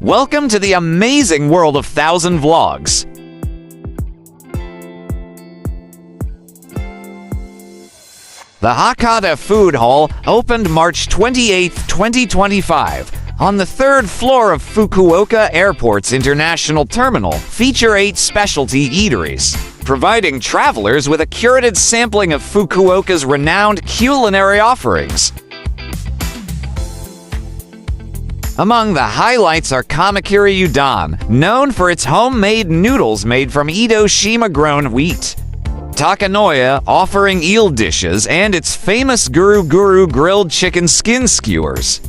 Welcome to the amazing world of 1,000 Vlogs. The HAKATA Food Hall opened March 28, 2025. On the third floor of Fukuoka Airport's International Terminal, feature 8 specialty eateries, providing travelers with a curated sampling of Fukuoka's renowned culinary offerings. Among the highlights are Kamakiri Udon, known for its homemade noodles made from Itoshima-grown wheat. Takanoya, offering eel dishes and its famous guru grilled chicken skin skewers.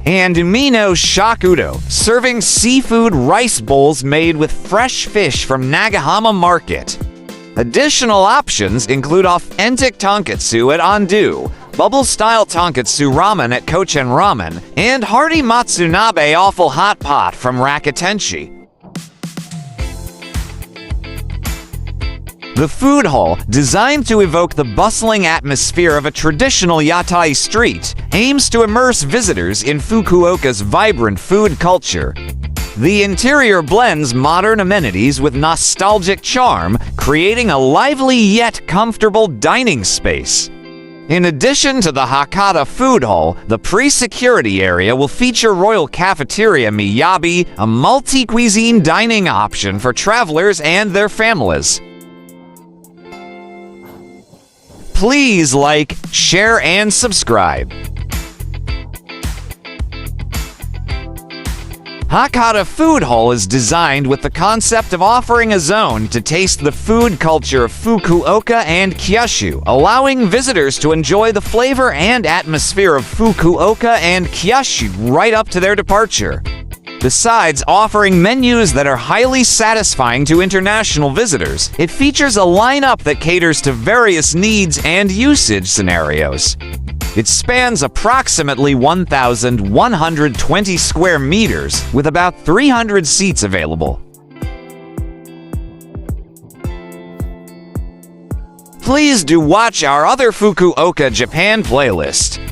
And Umino Shakudo, serving seafood rice bowls made with fresh fish from Nagahama Market. Additional options include authentic tonkatsu at Ondu, bubble-style tonkatsu ramen at Kochen Ramen, and hearty Matsunabe awful hot pot from Rakutenshi. The food hall, designed to evoke the bustling atmosphere of a traditional yatai street, aims to immerse visitors in Fukuoka's vibrant food culture. The interior blends modern amenities with nostalgic charm, creating a lively yet comfortable dining space. In addition to the HAKATA Food Hall, the pre-security area will feature Royal Cafeteria Miyabi, a multi-cuisine dining option for travelers and their families. Please like, share, and subscribe. HAKATA Food Hall is designed with the concept of offering a zone to taste the food culture of Fukuoka and Kyushu, allowing visitors to enjoy the flavor and atmosphere of Fukuoka and Kyushu right up to their departure. Besides offering menus that are highly satisfying to international visitors, it features a lineup that caters to various needs and usage scenarios. It spans approximately 1,120 square meters, with about 300 seats available. Please do watch our other Fukuoka, Japan playlist.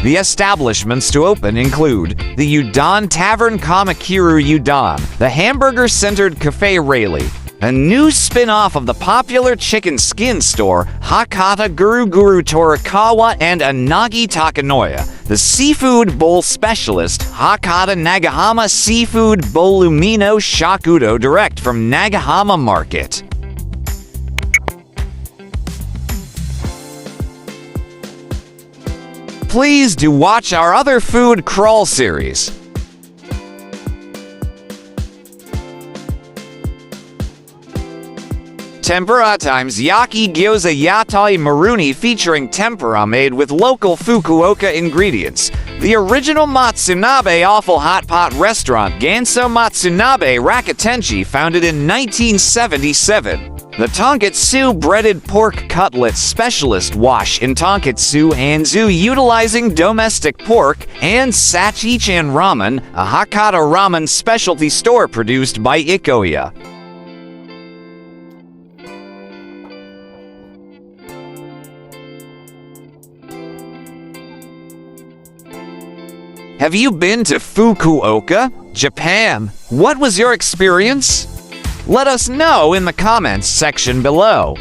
The establishments to open include the Udon Tavern Kamakiri Udon, the hamburger-centered Cafe Rayleigh, a new spin-off of the popular chicken skin store HAKATA Guru Torikawa, and Anagi Takanoya, the seafood bowl specialist HAKATA Nagahama Seafood Bowl Umino Shakudo, direct from Nagahama Market. Please do watch our other food crawl series. Tempura times Yaki Gyoza Yatai Maruni, featuring tempura made with local Fukuoka ingredients. The original Matsunabe awful hot pot restaurant Ganso Matsunabe Rakutenshi, founded in 1977. The tonkatsu breaded pork cutlet specialist wash in tonkatsu Anzu, utilizing domestic pork, and Sachi-chan Ramen, a HAKATA ramen specialty store produced by Ikoya. Have you been to Fukuoka, Japan? What was your experience? Let us know in the comments section below.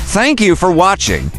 Thank you for watching.